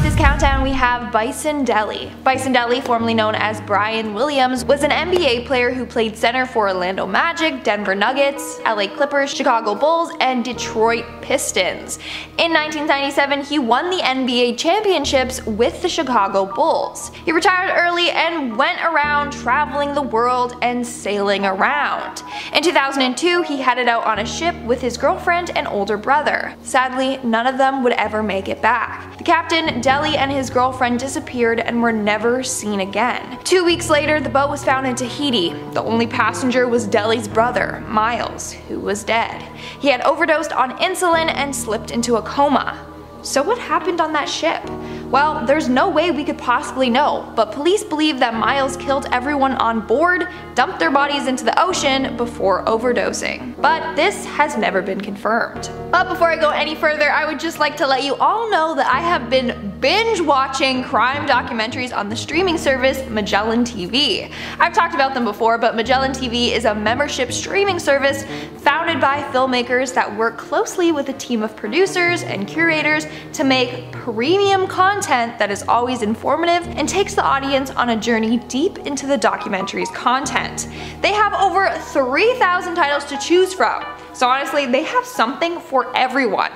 this countdown we have Bison Dele. Bison Dele, formerly known as Brian Williams, was an NBA player who played center for Orlando Magic, Denver Nuggets, LA Clippers, Chicago Bulls, and Detroit Pistons. In 1997, he won the NBA championships with the Chicago Bulls. He retired early and went around traveling the world and sailing around. In 2002, he headed out on a ship with his girlfriend and older brother. Sadly, none of them would ever make it back. The captain, Dele, and his girlfriend disappeared and were never seen again. 2 weeks later, the boat was found in Tahiti. The only passenger was Dele's brother, Miles, who was dead. He had overdosed on insulin and slipped into a coma. So what happened on that ship? Well, there's no way we could possibly know, but police believe that Miles killed everyone on board, dumped their bodies into the ocean before overdosing. But this has never been confirmed. But before I go any further, I would just like to let you all know that I have been binge watching crime documentaries on the streaming service Magellan TV. I've talked about them before, but Magellan TV is a membership streaming service founded by filmmakers that work closely with a team of producers and curators to make premium content that is always informative and takes the audience on a journey deep into the documentary's content. They have over 3,000 titles to choose from, so honestly, they have something for everyone.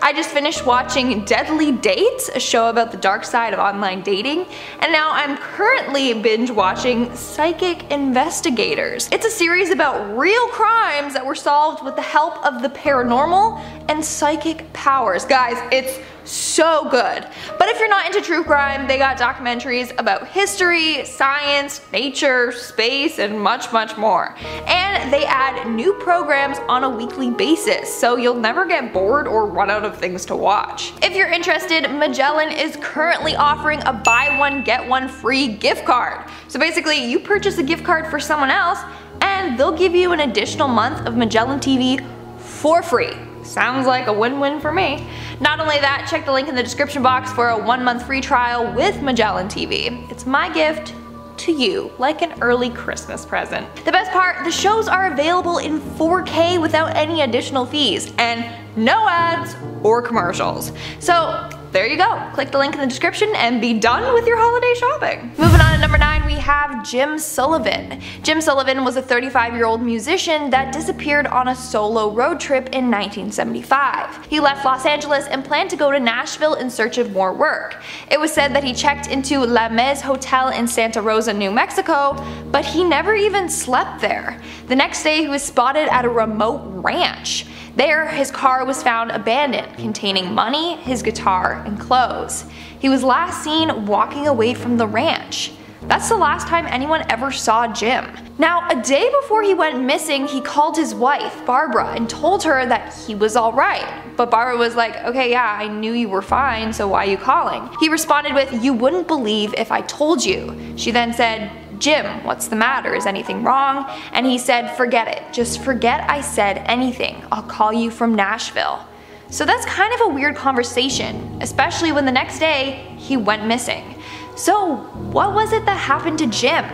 I just finished watching Deadly Dates, a show about the dark side of online dating, and now I'm currently binge watching Psychic Investigators. It's a series about real crimes that were solved with the help of the paranormal and psychic powers. Guys, it's so good. But if you're not into true crime, they got documentaries about history, science, nature, space, and much, much more. And they add new programs on a weekly basis, so you'll never get bored or run out of things to watch. If you're interested, Magellan is currently offering a buy one get one free gift card. So basically, you purchase a gift card for someone else, and they'll give you an additional month of Magellan TV for free. Sounds like a win-win for me. Not only that, check the link in the description box for a 1-month free trial with Magellan TV. It's my gift to you, like an early Christmas present. The best part, the shows are available in 4K without any additional fees, and no ads or commercials. So there you go. Click the link in the description and be done with your holiday shopping. Moving on to number 9, we have Jim Sullivan. Jim Sullivan was a 35-year-old musician that disappeared on a solo road trip in 1975. He left Los Angeles and planned to go to Nashville in search of more work. It was said that he checked into La Mez Hotel in Santa Rosa, New Mexico, but he never even slept there. The next day he was spotted at a remote ranch. There, his car was found abandoned, containing money, his guitar, and clothes. He was last seen walking away from the ranch. That's the last time anyone ever saw Jim. Now, a day before he went missing, he called his wife, Barbara, and told her that he was alright. But Barbara was like, okay, yeah, I knew you were fine, so why are you calling? He responded with, "You wouldn't believe if I told you." She then said, "Jim, what's the matter? Is anything wrong?" And he said, "Forget it. Just forget I said anything. I'll call you from Nashville." So that's kind of a weird conversation, especially when the next day he went missing. So what was it that happened to Jim?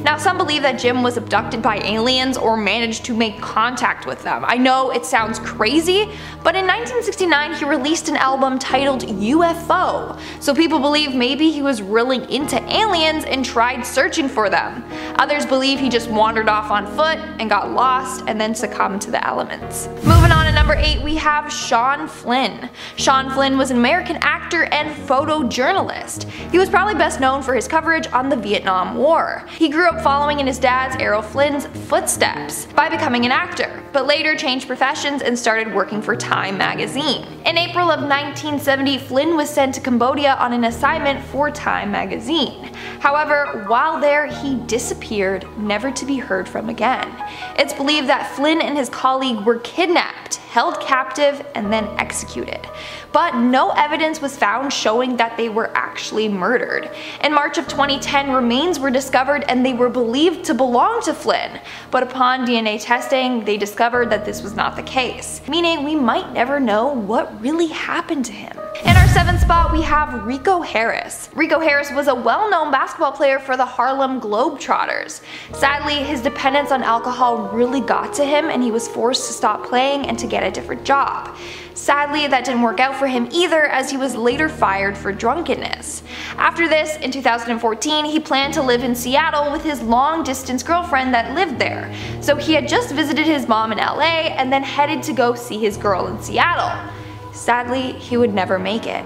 Now, some believe that Jim was abducted by aliens or managed to make contact with them. I know it sounds crazy, but in 1969 he released an album titled UFO, so people believe maybe he was really into aliens and tried searching for them. Others believe he just wandered off on foot and got lost and then succumbed to the elements. Moving on to number 8, we have Sean Flynn. Sean Flynn was an American actor and photojournalist. He was probably best known for his coverage on the Vietnam War. He grew up following in his dad's, Errol Flynn's, footsteps by becoming an actor, but later changed professions and started working for Time magazine. In April of 1970, Flynn was sent to Cambodia on an assignment for Time magazine. However, while there, he disappeared, never to be heard from again. It's believed that Flynn and his colleague were kidnapped, held captive, and then executed. But no evidence was found showing that they were actually murdered. In March of 2010, remains were discovered and they were believed to belong to Flynn, but upon DNA testing, they discovered that this was not the case, meaning we might never know what really happened to him. In our 7th spot, we have Rico Harris. Rico Harris was a well-known basketball player for the Harlem Globetrotters. Sadly, his dependence on alcohol really got to him and he was forced to stop playing and to get a different job. Sadly, that didn't work out for him either, as he was later fired for drunkenness. After this, in 2014, he planned to live in Seattle with his long-distance girlfriend that lived there. So he had just visited his mom in LA and then headed to go see his girl in Seattle. Sadly, he would never make it.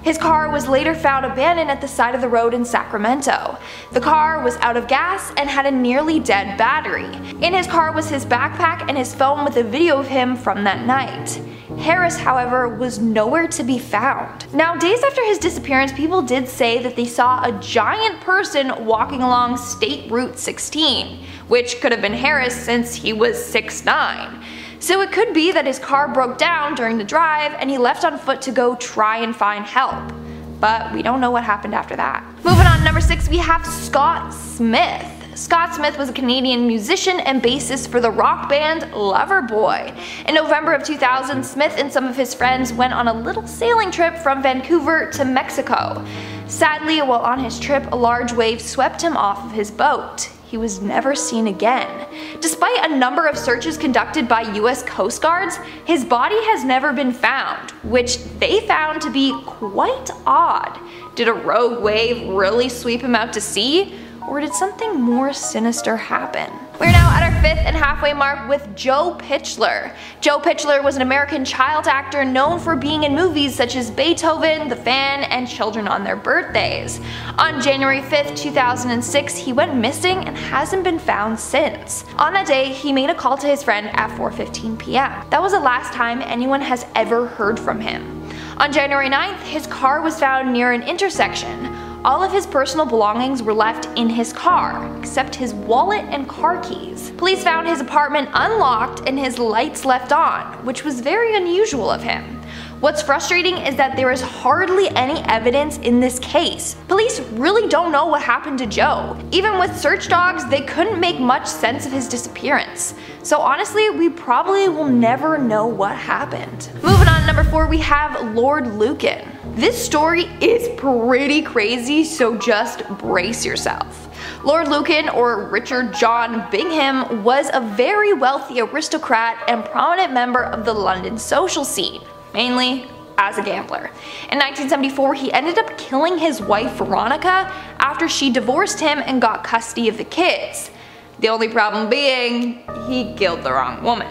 His car was later found abandoned at the side of the road in Sacramento. The car was out of gas and had a nearly dead battery. In his car was his backpack and his phone with a video of him from that night. Harris, however, was nowhere to be found. Now, days after his disappearance, people did say that they saw a giant person walking along State Route 16, which could have been Harris since he was 6'9". So it could be that his car broke down during the drive and he left on foot to go try and find help. But we don't know what happened after that. Moving on to number 6, we have Scott Smith. Scott Smith was a Canadian musician and bassist for the rock band Loverboy. In November of 2000, Smith and some of his friends went on a little sailing trip from Vancouver to Mexico. Sadly, while on his trip, a large wave swept him off of his boat. He was never seen again. Despite a number of searches conducted by US Coast Guards, his body has never been found, which they found to be quite odd. Did a rogue wave really sweep him out to sea? Or did something more sinister happen? We're now at our 5th and halfway mark with Joe Pitchler. Joe Pitchler was an American child actor known for being in movies such as Beethoven, The Fan, and Children on Their Birthdays. On January 5th, 2006, he went missing and hasn't been found since. On that day, he made a call to his friend at 4:15 p.m. That was the last time anyone has ever heard from him. On January 9th, his car was found near an intersection. All of his personal belongings were left in his car, except his wallet and car keys. Police found his apartment unlocked and his lights left on, which was very unusual of him. What's frustrating is that there is hardly any evidence in this case. Police really don't know what happened to Joe. Even with search dogs, they couldn't make much sense of his disappearance. So honestly, we probably will never know what happened. Moving on to number 4, we have Lord Lucan. This story is pretty crazy, so just brace yourself. Lord Lucan, or Richard John Bingham, was a very wealthy aristocrat and prominent member of the London social scene, mainly as a gambler. In 1974, he ended up killing his wife Veronica after she divorced him and got custody of the kids. The only problem being, he killed the wrong woman.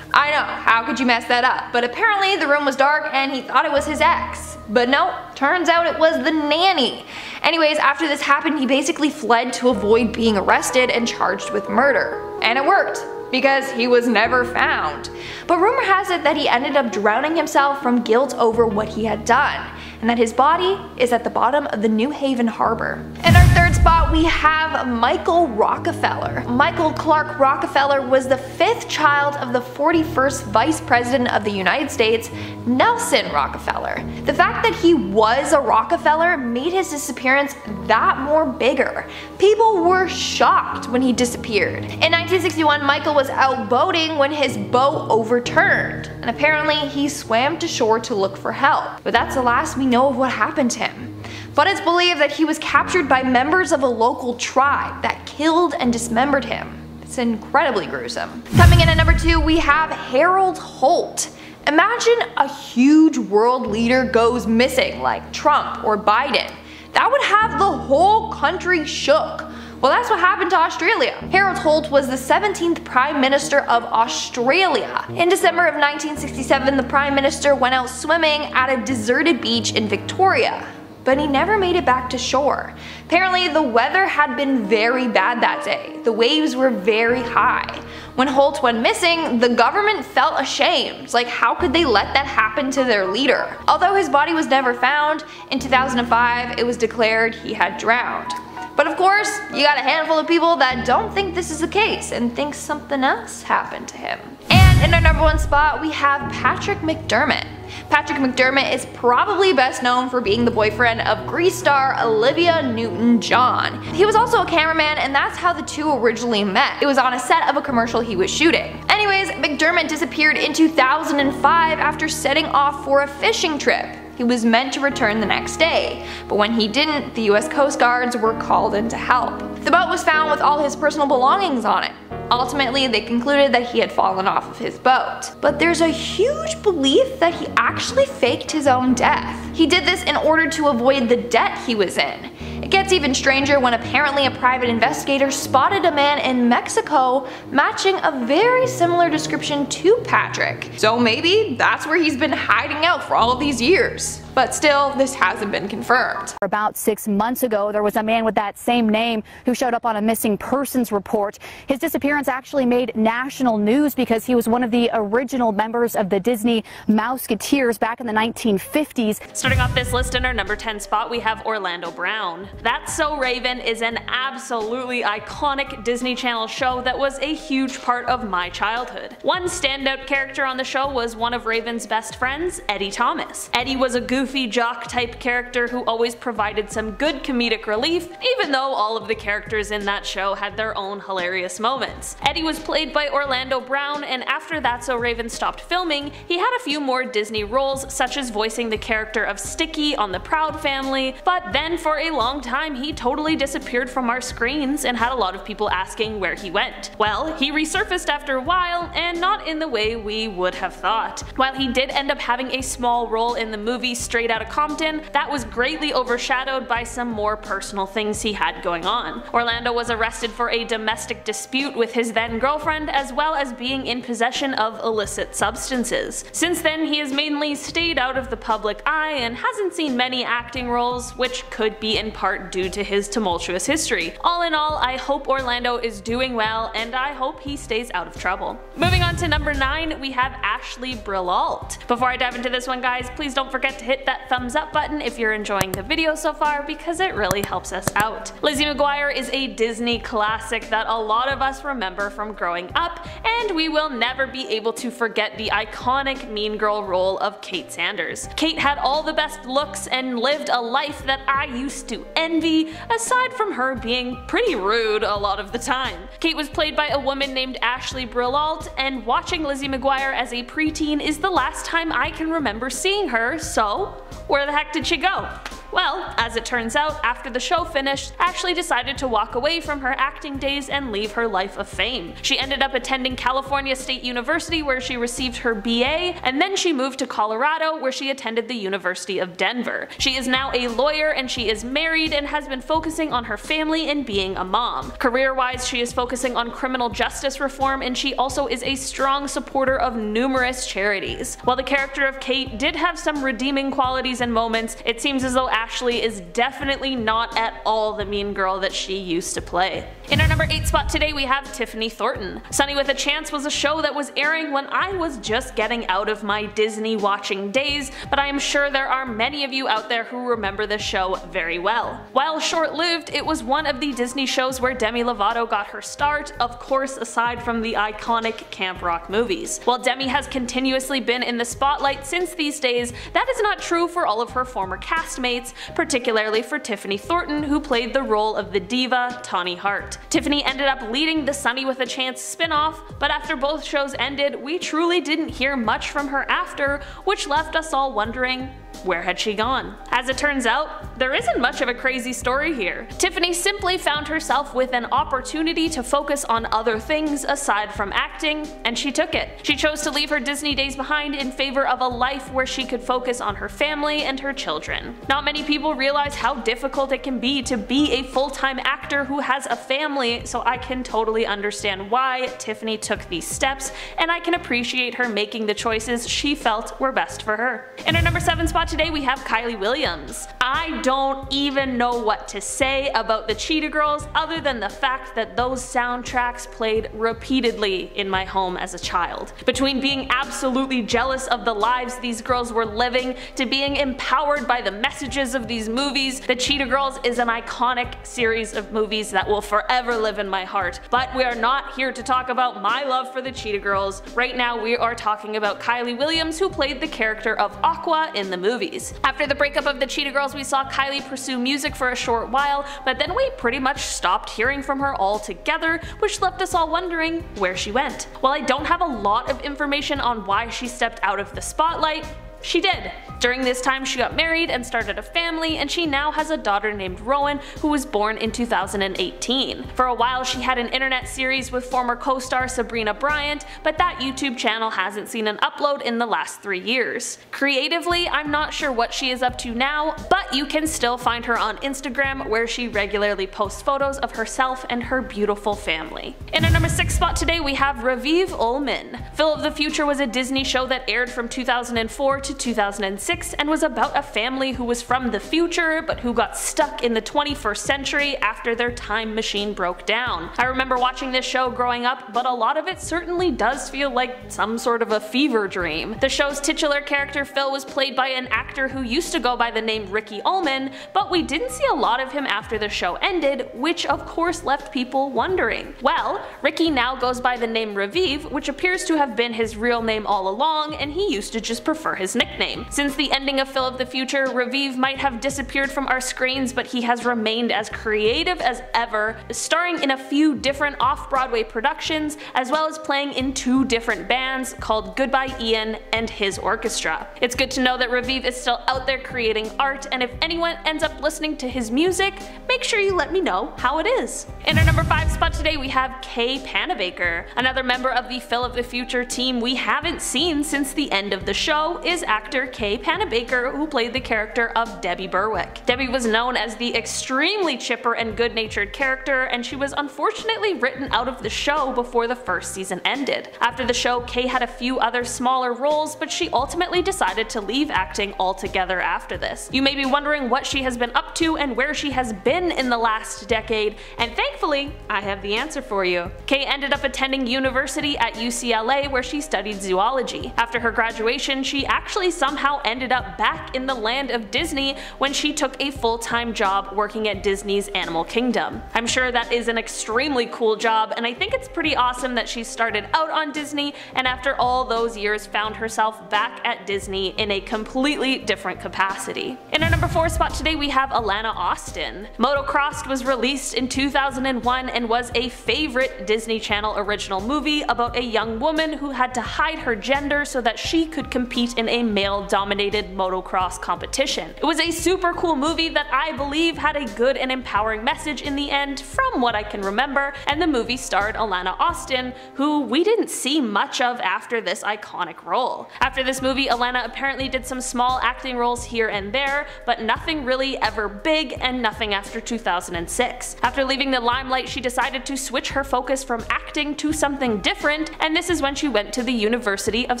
I know, how could you mess that up? But apparently the room was dark and he thought it was his ex. But no, turns out it was the nanny. Anyways, after this happened, he basically fled to avoid being arrested and charged with murder. And it worked, because he was never found. But rumor has it that he ended up drowning himself from guilt over what he had done, and that his body is at the bottom of the New Haven harbor. In our 3rd spot, we have Michael Rockefeller. Michael Clark Rockefeller was the 5th child of the 41st Vice President of the United States, Nelson Rockefeller. The fact that he was a Rockefeller made his disappearance that more bigger. People were shocked when he disappeared. In 1961, Michael was out boating when his boat overturned, and apparently he swam to shore to look for help. But that's the last we know of what happened to him. But it's believed that he was captured by members of a local tribe that killed and dismembered him. It's incredibly gruesome. Coming in at number 2, we have Harold Holt. Imagine a huge world leader goes missing, like Trump or Biden. That would have the whole country shook. Well, that's what happened to Australia. Harold Holt was the 17th Prime Minister of Australia. In December of 1967, the Prime Minister went out swimming at a deserted beach in Victoria, but he never made it back to shore. Apparently, the weather had been very bad that day. The waves were very high. When Holt went missing, the government felt ashamed. Like, how could they let that happen to their leader? Although his body was never found, in 2005, it was declared he had drowned. But of course, you got a handful of people that don't think this is the case and think something else happened to him. And in our number 1 spot, we have Patrick McDermott. Patrick McDermott is probably best known for being the boyfriend of Grease star Olivia Newton-John. He was also a cameraman, and that's how the two originally met. It was on a set of a commercial he was shooting. Anyways, McDermott disappeared in 2005 after setting off for a fishing trip. He was meant to return the next day, but when he didn't, the US Coast Guards were called in to help. The boat was found with all his personal belongings on it. Ultimately, they concluded that he had fallen off of his boat. But there's a huge belief that he actually faked his own death. He did this in order to avoid the debt he was in. It gets even stranger when apparently a private investigator spotted a man in Mexico matching a very similar description to Patrick. So maybe that's where he's been hiding out for all of these years. But still, this hasn't been confirmed. About 6 months ago, there was a man with that same name who showed up on a missing persons report. His disappearance actually made national news because he was one of the original members of the Disney Mouseketeers back in the 1950s. Starting off this list in our number 10 spot, we have Orlando Brown. That's So Raven is an absolutely iconic Disney Channel show that was a huge part of my childhood. One standout character on the show was one of Raven's best friends, Eddie Thomas. Eddie was a goofy jock type character who always provided some good comedic relief, even though all of the characters in that show had their own hilarious moments. Eddie was played by Orlando Brown, and after That's So Raven stopped filming, he had a few more Disney roles, such as voicing the character of Sticky on The Proud Family, but then for a long time he totally disappeared from our screens and had a lot of people asking where he went. Well, he resurfaced after a while, and not in the way we would have thought. While he did end up having a small role in the movie Straight Outta Compton, that was greatly overshadowed by some more personal things he had going on. Orlando was arrested for a domestic dispute with his then girlfriend, as well as being in possession of illicit substances. Since then, he has mainly stayed out of the public eye and hasn't seen many acting roles, which could be in part due to his tumultuous history. All in all, I hope Orlando is doing well, and I hope he stays out of trouble. Moving on to number 9, we have Ashley BRILLAULT. Before I dive into this one, guys, please don't forget to hit that thumbs up button if you're enjoying the video so far, because it really helps us out. Lizzie McGuire is a Disney classic that a lot of us remember from growing up, and we will never be able to forget the iconic mean girl role of Kate Sanders. Kate had all the best looks and lived a life that I used to envy, aside from her being pretty rude a lot of the time. Kate was played by a woman named Ashley BRILLAULT, and watching Lizzie McGuire as a preteen is the last time I can remember seeing her, so where the heck did she go? Well, as it turns out, after the show finished, Ashley decided to walk away from her acting days and leave her life of fame. She ended up attending California State University, where she received her BA, and then she moved to Colorado, where she attended the University of Denver. She is now a lawyer, and she is married and has been focusing on her family and being a mom. Career-wise, she is focusing on criminal justice reform, and she also is a strong supporter of numerous charities. While the character of Kate did have some redeeming qualities and moments, it seems as though Ashley is definitely not at all the mean girl that she used to play. In our number 8 spot today, we have Tiffany Thornton. Sunny with a Chance was a show that was airing when I was just getting out of my Disney watching days, but I am sure there are many of you out there who remember this show very well. While short-lived, it was one of the Disney shows where Demi Lovato got her start, of course aside from the iconic Camp Rock movies. While Demi has continuously been in the spotlight since these days, that is not true for all of her former castmates, particularly for Tiffany Thornton, who played the role of the diva Tawny Hart. Tiffany ended up leading the Sunny with a Chance spin-off, but after both shows ended, we truly didn't hear much from her after, which left us all wondering, where had she gone? As it turns out, there isn't much of a crazy story here. Tiffany simply found herself with an opportunity to focus on other things aside from acting, and she took it. She chose to leave her Disney days behind in favor of a life where she could focus on her family and her children. Not many people realize how difficult it can be to be a full-time actor who has a family, so I can totally understand why Tiffany took these steps, and I can appreciate her making the choices she felt were best for her. In our number 7 spot today, we have Kylie Williams. I don't even know what to say about the Cheetah Girls other than the fact that those soundtracks played repeatedly in my home as a child. Between being absolutely jealous of the lives these girls were living to being empowered by the messages of these movies, the Cheetah Girls is an iconic series of movies that will forever live in my heart. But we are not here to talk about my love for the Cheetah Girls. Right now we are talking about Kylie Williams, who played the character of Aqua in the movies. After the breakup of the Cheetah Girls, we saw Kylie pursue music for a short while, but then we pretty much stopped hearing from her altogether, which left us all wondering where she went. While I don't have a lot of information on why she stepped out of the spotlight, she did. During this time she got married and started a family, and she now has a daughter named Rowan who was born in 2018. For a while she had an internet series with former co-star SABRINA Bryant, but that YouTube channel hasn't seen an upload in the last 3 years. Creatively, I'm not sure what she is up to now, but you can still find her on Instagram, where she regularly posts photos of herself and her beautiful family. In our number 6 spot today we have Raviv Ullman. Phil of the Future was a Disney show that aired from 2004 to 2006 and was about a family who was from the future but who got stuck in the 21st century after their time machine broke down. I remember watching this show growing up, but a lot of it certainly does feel like some sort of a fever dream. The show's titular character Phil was played by an actor who used to go by the name Ricky Ullman, but we didn't see a lot of him after the show ended, which of course left people wondering. Well, Ricky now goes by the name Raviv, which appears to have been his real name all along, and he used to just prefer his nickname. Since the ending of Phil of the Future, Raviv might have disappeared from our screens, but he has remained as creative as ever, starring in a few different off-Broadway productions, as well as playing in 2 different bands called Goodbye Ian and His Orchestra. It's good to know that Raviv is still out there creating art, and if anyone ends up listening to his music, make sure you let me know how it is. In our number 5 spot today we have PANABAKER. Another member of the Phil of the Future team we haven't seen since the end of the show is actor PANABAKER, who played the character of Debbie Berwick. Debbie was known as the extremely chipper and good-natured character, and she was unfortunately written out of the show before the first season ended. After the show, Kay had a few other smaller roles, but she ultimately decided to leave acting altogether after this. You may be wondering what she has been up to and where she has been in the last decade, and thankfully, I have the answer for you. Kay ended up attending university at UCLA, where she studied zoology. After her graduation, she actually somehow ended up back in the land of Disney when she took a full-time job working at Disney's Animal Kingdom. I'm sure that is an extremely cool job, and I think it's pretty awesome that she started out on Disney and after all those years found herself back at Disney in a completely different capacity. In our number 4 spot today we have Alana Austin. Motocrossed was released in 2001 and was a favorite Disney Channel original movie about a young woman who had to hide her gender so that she could compete in a male-dominated motocross competition. It was a super cool movie that I believe had a good and empowering message in the end, from what I can remember, and the movie starred Alana Austin, who we didn't see much of after this iconic role. After this movie, Alana apparently did some small acting roles here and there, but nothing really ever big, and nothing after 2006. After leaving the limelight, she decided to switch her focus from acting to something different, and this is when she went to the University of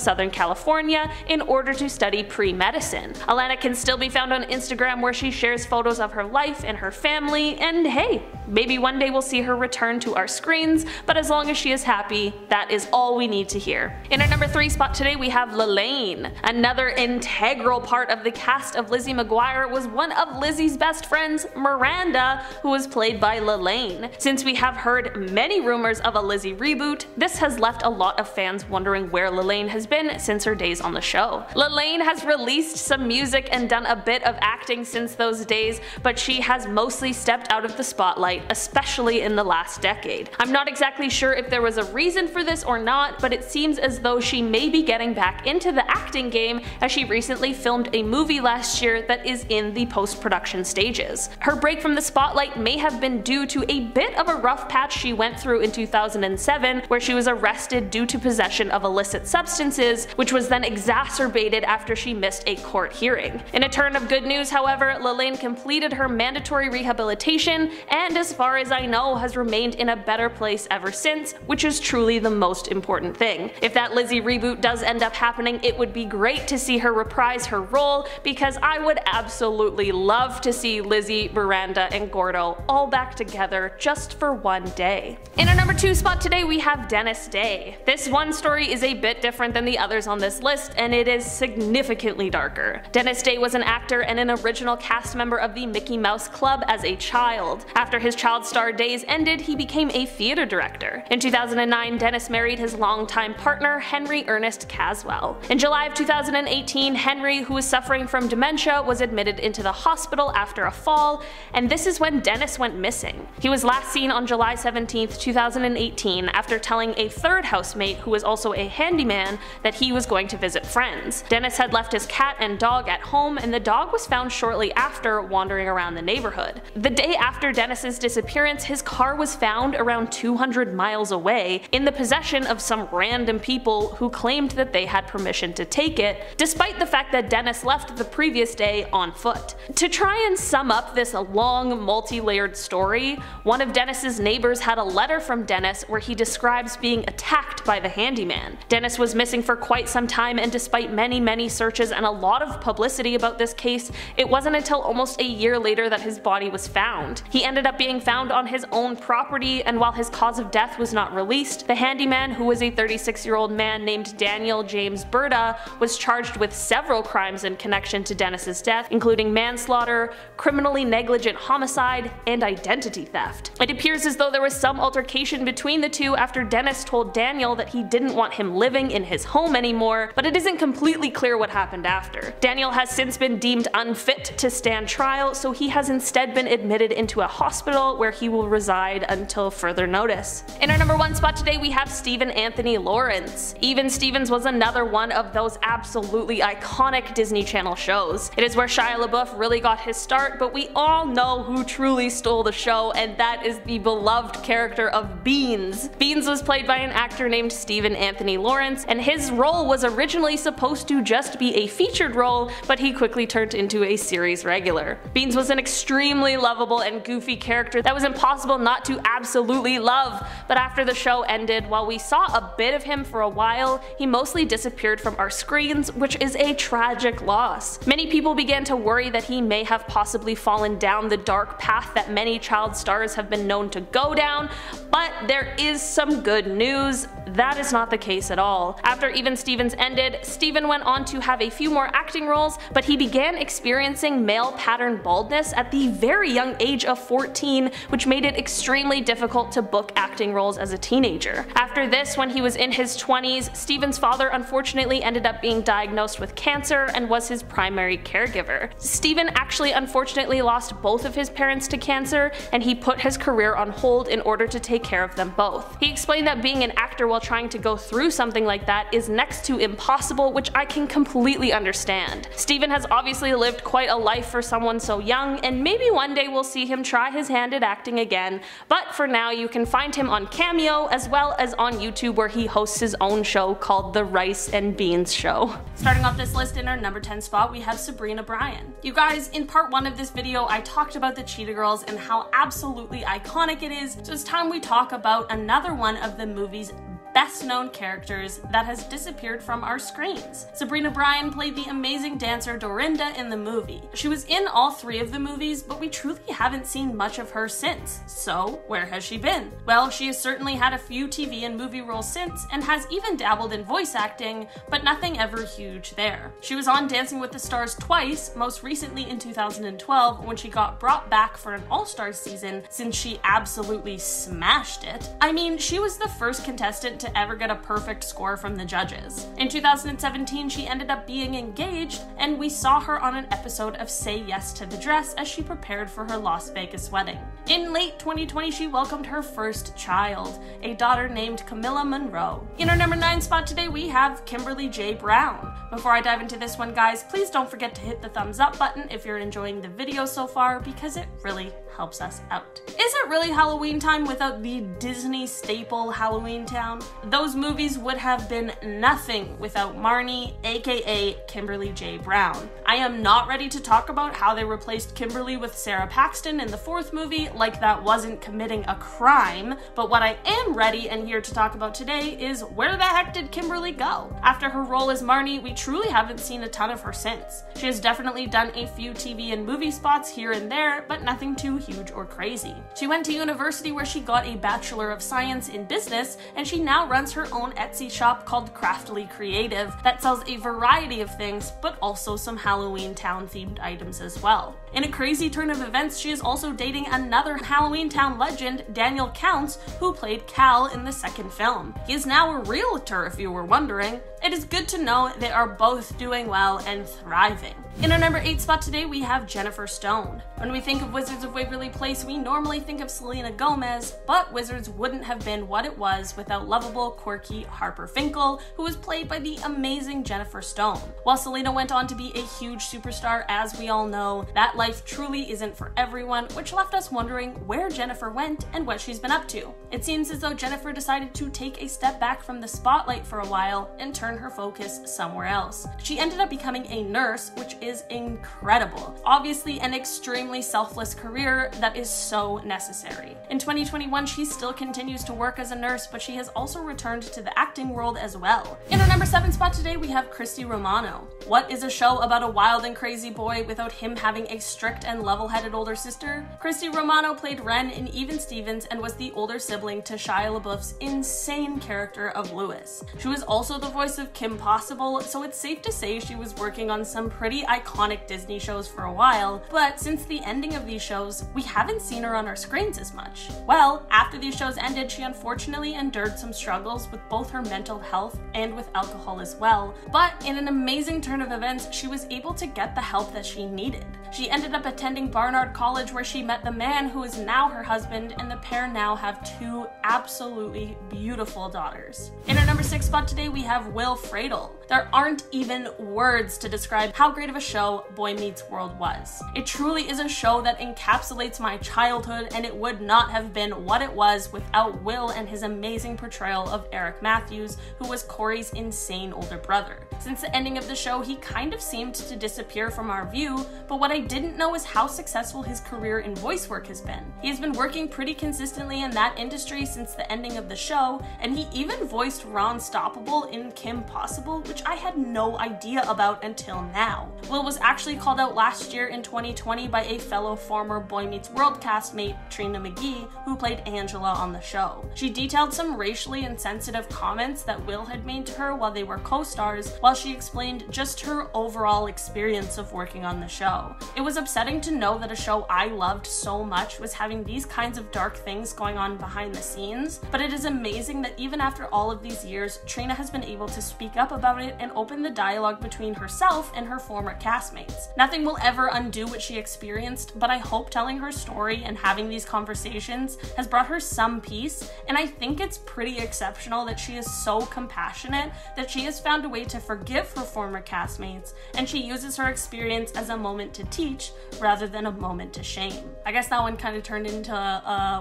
Southern California in order to study pre-medicine. Alana can still be found on Instagram, where she shares photos of her life and her family, and hey, maybe one day we'll see her return to our screens, but as long as she is happy, that is all we need to hear. In our number 3 spot today we have LALAINE. Another integral part of the cast of Lizzie McGuire was one of Lizzie's best friends, Miranda, who was played by LALAINE. Since we have heard many rumors of a Lizzie reboot, this has left a lot of fans wondering where LALAINE has been since her days on the show. LALAINE has released some music and done a bit of acting since those days, but she has mostly stepped out of the spotlight, especially in the last decade. I'm not exactly sure if there was a reason for this or not, but it seems as though she may be getting back into the acting game, as she recently filmed a movie last year that is in the post-production stages. Her break from the spotlight may have been due to a bit of a rough patch she went through in 2007, where she was arrested due to possession of illicit substances, which was then exacerbated after she missed a court hearing. In a turn of good news, however, LALAINE completed her mandatory rehabilitation, and as far as I know has remained in a better place ever since, which is truly the most important thing. If that Lizzie reboot does end up happening, it would be great to see her reprise her role, because I would absolutely love to see Lizzie, Miranda, and Gordo all back together just for one day. In our number 2 spot today we have Dennis Day. This one story is a bit different than the others on this list, and it is significantly darker. Dennis Day was an actor and an original cast member of the Mickey Mouse Club as a child. After his child star days ended, he became a theater director. In 2009, Dennis married his longtime partner, Henry Ernest Caswell. In July of 2018, Henry, who was suffering from dementia, was admitted into the hospital after a fall, and this is when Dennis went missing. He was last seen on July 17, 2018, after telling a third housemate, who was also a handyman, that he was going to visit friends. Dennis had left his cat and dog at home, and the dog was found shortly after wandering around the neighborhood. The day after Dennis's disappearance, his car was found around 200 miles away in the possession of some random people who claimed that they had permission to take it, despite the fact that Dennis left the previous day on foot. To try and sum up this long, multi-layered story, one of Dennis's neighbors had a letter from Dennis where he describes being attacked by the handyman. Dennis was missing for quite some time, and despite many searches and a lot of publicity about this case, it wasn't until almost a year later that his body was found. He ended up being found on his own property, and while his cause of death was not released, the handyman, who was a 36-year-old man named Daniel James Berta, was charged with several crimes in connection to Dennis's death, including manslaughter, criminally negligent homicide, and identity theft. It appears as though there was some altercation between the two after Dennis told Daniel that he didn't want him living in his home anymore, but it isn't completely clear what happened after. Daniel has since been deemed unfit to stand trial, so he has instead been admitted into a hospital where he will reside until further notice. In our number 1 spot today, we have Stephen Anthony Lawrence. Even Stevens was another one of those absolutely iconic Disney Channel shows. It is where Shia LaBeouf really got his start, but we all know who truly stole the show, and that is the beloved character of Beans. Beans was played by an actor named Stephen Anthony Lawrence, and his role was originally supposed to just be a featured role, but he quickly turned into a series regular. Beans was an extremely lovable and goofy character that was impossible not to absolutely love, but after the show ended, while we saw a bit of him for a while, he mostly disappeared from our screens, which is a tragic loss. Many people began to worry that he may have possibly fallen down the dark path that many child stars have been known to go down, but there is some good news. That is not the case at all. After Even Stevens ended, Stephen went on to have a few more acting roles, but he began experiencing male pattern baldness at the very young age of 14, which made it extremely difficult to book acting roles as a teenager. After this, when he was in his 20s, Stephen's father unfortunately ended up being diagnosed with cancer and was his primary caregiver. Stephen actually unfortunately lost both of his parents to cancer, and he put his career on hold in order to take care of them both. He explained that being an actor while trying to go through something like that is next to impossible, which I can completely understand. Stephen has obviously lived quite a life for someone so young, and maybe one day we'll see him try his hand at acting again, but for now you can find him on Cameo as well as on YouTube, where he hosts his own show called The Rice and Beans Show. Starting off this list in our number 10 spot, we have Sabrina Bryan. You guys, in part 1 of this video I talked about the Cheetah Girls and how absolutely iconic it is, so it's time we talk about another one of the movie's best known characters that has disappeared from our screens. Sabrina Bryan played the amazing dancer Dorinda in the movie. She was in all 3 of the movies, but we truly haven't seen much of her since. So where has she been? Well, she has certainly had a few TV and movie roles since, and has even dabbled in voice acting, but nothing ever huge there. She was on Dancing with the Stars twice, most recently in 2012 when she got brought back for an All-Stars season since she absolutely smashed it. I mean, she was the first contestant to ever get a perfect score from the judges. In 2017, she ended up being engaged, and we saw her on an episode of Say Yes to the Dress as she prepared for her Las Vegas wedding. In late 2020, she welcomed her first child, a daughter named Camilla Monroe. In our number 9 spot today, we have Kimberly J. Brown. Before I dive into this one, guys, please don't forget to hit the thumbs up button if you're enjoying the video so far, because it really helps us out. Is it really Halloween time without the Disney staple Halloween Town? Those movies would have been nothing without Marnie, aka Kimberly J. Brown. I am not ready to talk about how they replaced Kimberly with Sarah Paxton in the 4th movie, like that wasn't committing a crime, but what I am ready and here to talk about today is where the heck did Kimberly go? After her role as Marnie, we truly haven't seen a ton of her since. She has definitely done a few TV and movie spots here and there, but nothing too huge or crazy. She went to university where she got a Bachelor of Science in Business, and she now runs her own Etsy shop called Craftily Creative that sells a variety of things, but also some Halloween Town themed items as well. In a crazy turn of events, she is also dating another Halloween Town legend, Daniel Counts, who played Cal in the 2nd film. He is now a realtor, if you were wondering. It is good to know they are both doing well and thriving. In our number 8 spot today, we have Jennifer Stone. When we think of Wizards of Waverly Place, we normally think of Selena Gomez, but Wizards wouldn't have been what it was without lovable, quirky Harper Finkel, who was played by the amazing Jennifer Stone. While Selena went on to be a huge superstar, as we all know, that life truly isn't for everyone, which left us wondering where Jennifer went and what she's been up to. It seems as though Jennifer decided to take a step back from the spotlight for a while and turn her focus somewhere else. She ended up becoming a nurse, which is incredible. Obviously an extremely selfless career that is so necessary. In 2021, she still continues to work as a nurse, but she has also returned to the acting world as well. In our number 7 spot today, we have CHRISTY Romano. What is a show about a wild and crazy boy without him having a strict and level-headed older sister? CHRISTY Romano played Ren in Even Stevens and was the older sibling to Shia LaBeouf's insane character of Lewis. She was also the voice of Kim Possible, so it's safe to say she was working on some pretty iconic Disney shows for a while, but since the ending of these shows, we haven't seen her on our screens as much. Well, after these shows ended, she unfortunately endured some struggles with both her mental health and with alcohol as well, but in an amazing turn of events, she was able to get the help that she needed. She ended up attending Barnard College, where she met the man who is now her husband, and the pair now have 2 absolutely beautiful daughters. In our number 6 spot today, we have Will Friedle. There aren't even words to describe how great of a show Boy Meets World was. It truly is a show that encapsulates my childhood, and it would not have been what it was without Will and his amazing portrayal of Eric Matthews, who was Corey's insane older brother. Since the ending of the show, he kind of seemed to disappear from our view, but what I didn't know is how successful his career in voice work has been. He has been working pretty consistently in that industry since the ending of the show, and he even voiced Ron Stoppable in Kim Possible, which I had no idea about until now. Will was actually called out last year in 2020 by a fellow former Boy Meets World castmate, Trina McGee, who played Angela on the show. She detailed some racially insensitive comments that Will had made to her while they were co-stars, while she explained just her overall experience of working on the show. It was upsetting to know that a show I loved so much was having these kinds of dark things going on behind the scenes, but it is amazing that even after all of these years, Trina has been able to speak up about it and open the dialogue between herself and her former castmates. Nothing will ever undo what she experienced, but I hope telling her story and having these conversations has brought her some peace, and I think it's pretty exceptional that she is so compassionate that she has found a way to forgive her former castmates, and she uses her experience as a moment to teach rather than a moment to shame. I guess that one kind of turned into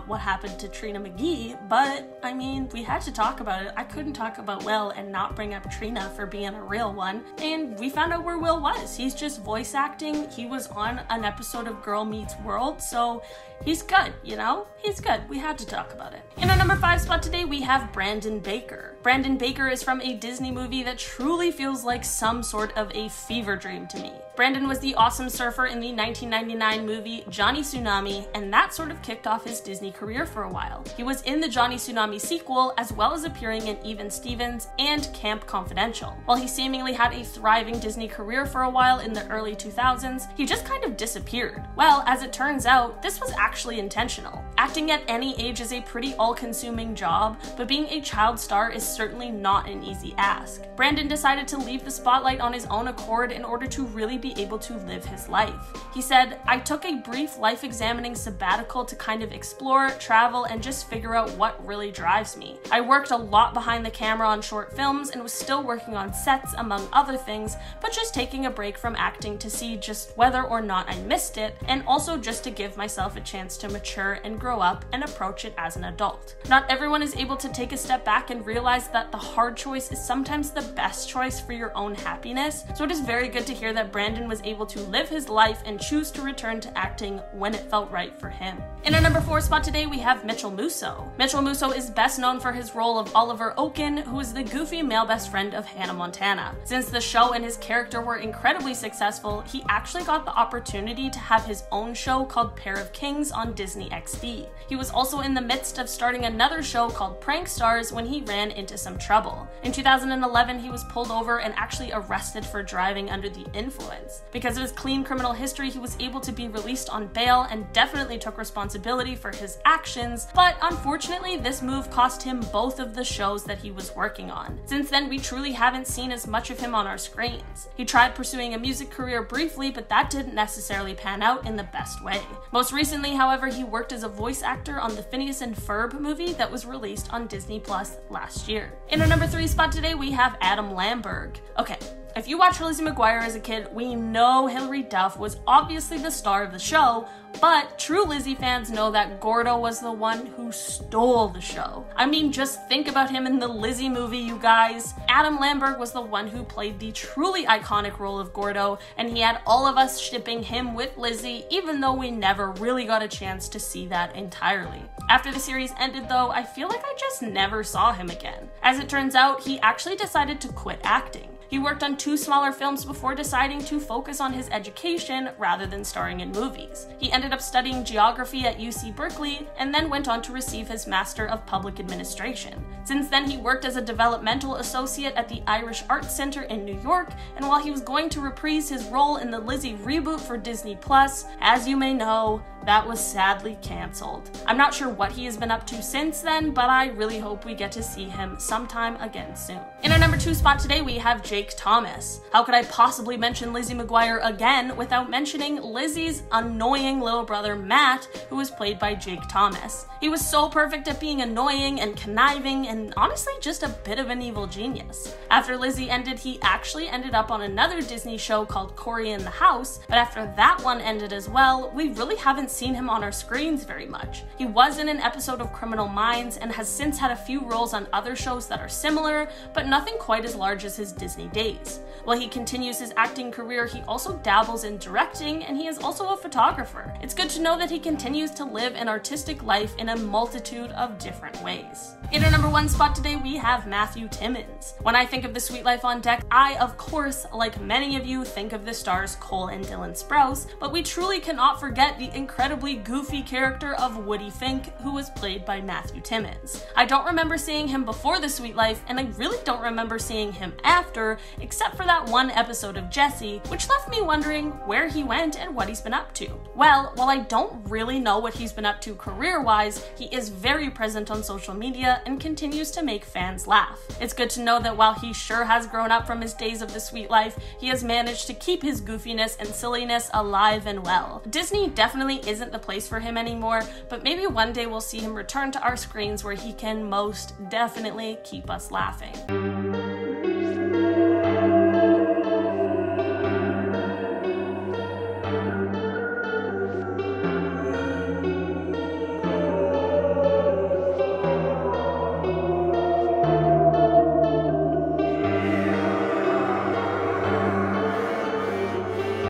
what happened to Trina McGee, but I mean, we had to talk about it. I couldn't talk about Will and not bring up Trina for being a real one, and we found out where Will was. He's just voice acting. He was on an episode of Girl Meets World, so he's good, you know? He's good. We had to talk about it. In our number 5 spot today, we have Brandon Baker. Brandon Baker is from a Disney movie that truly feels like some sort of a fever dream to me. Brandon was the awesome surfer in the 1999 movie Johnny Tsunami, and that sort of kicked off his Disney career for a while. He was in the Johnny Tsunami sequel, as well as appearing in Even Stevens and Camp Confidential. While he seemingly had a thriving Disney career for a while in the early 2000s, he just kind of disappeared. Well, as it turns out, this was actually intentional. Acting at any age is a pretty all-consuming job, but being a child star is certainly not an easy ask. Brandon decided to leave the spotlight on his own accord in order to really be able to live his life. He said, "I took a brief life-examining sabbatical to kind of explore, travel, and just figure out what really drives me. I worked a lot behind the camera on short films and was still working on sets, among other things, but just taking a break from acting to see just whether or not I missed it, and also just to give myself a chance to mature and grow up and approach it as an adult. Not everyone is able to take a step back and realize that the hard choice is sometimes the best choice for your own happiness, so it is very good to hear that Brandon was able to live his life and choose to return to acting when it felt right for him." In our number 4 spot today, we have Mitchel Musso. Mitchel Musso is best known for his role of Oliver Oaken, who is the goofy male best friend of Hannah Montana. Since the show and his character were incredibly successful, he actually got the opportunity to have his own show called Pair of Kings on Disney XD. He was also in the midst of starting another show called Prank Stars when he ran into some trouble. In 2011, he was pulled over and actually arrested for driving under the influence. Because of his clean criminal criminal history, he was able to be released on bail and definitely took responsibility for his actions, but unfortunately this move cost him both of the shows that he was working on. Since then, we truly haven't seen as much of him on our screens. He tried pursuing a music career briefly, but that didn't necessarily pan out in the best way. Most recently, however, he worked as a voice actor on the Phineas and Ferb movie that was released on Disney Plus last year. In our number 3 spot today, we have Adam Lamberg. Okay, if you watched Lizzie McGuire as a kid, we know Hilary Duff was obviously the star of the show, but true Lizzie fans know that Gordo was the one who stole the show. I mean, just think about him in the Lizzie movie, you guys. Adam Lamberg was the one who played the truly iconic role of Gordo, and he had all of us shipping him with Lizzie, even though we never really got a chance to see that entirely. After the series ended though, I feel like I just never saw him again. As it turns out, he actually decided to quit acting. He worked on 2 smaller films before deciding to focus on his education rather than starring in movies. He ended up studying geography at UC Berkeley and then went on to receive his Master of Public Administration. Since then, he worked as a developmental associate at the Irish Arts Center in New York, and while he was going to reprise his role in the Lizzie reboot for Disney Plus, as you may know, that was sadly cancelled. I'm not sure what he has been up to since then, but I really hope we get to see him sometime again soon. In our number 2 spot today, we have Jake Thomas. How could I possibly mention Lizzie McGuire again without mentioning Lizzie's annoying little brother Matt, who was played by Jake Thomas. He was so perfect at being annoying and conniving and honestly just a bit of an evil genius. After Lizzie ended, he actually ended up on another Disney show called Cory in the House, but after that one ended as well, we really haven't seen him on our screens very much. He was in an episode of Criminal Minds and has since had a few roles on other shows that are similar, but nothing quite as large as his Disney days. While he continues his acting career, he also dabbles in directing, and he is also a photographer. It's good to know that he continues to live an artistic life in a multitude of different ways. In our number 1 spot today, we have Matthew Timmons. When I think of The Suite Life on Deck, I, of course, like many of you, think of the stars Cole and Dylan Sprouse, but we truly cannot forget the incredibly goofy character of Woody Fink, who was played by Matthew Timmons. I don't remember seeing him before The Suite Life, and I really don't remember seeing him after, except for that one episode of Jessie, which left me wondering where he went and what he's been up to. Well, while I don't really know what he's been up to career-wise, he is very present on social media and continues to make fans laugh. It's good to know that while he sure has grown up from his days of The Suite Life, he has managed to keep his goofiness and silliness alive and well. Disney definitely isn't the place for him anymore, but maybe one day we'll see him return to our screens where he can most definitely keep us laughing.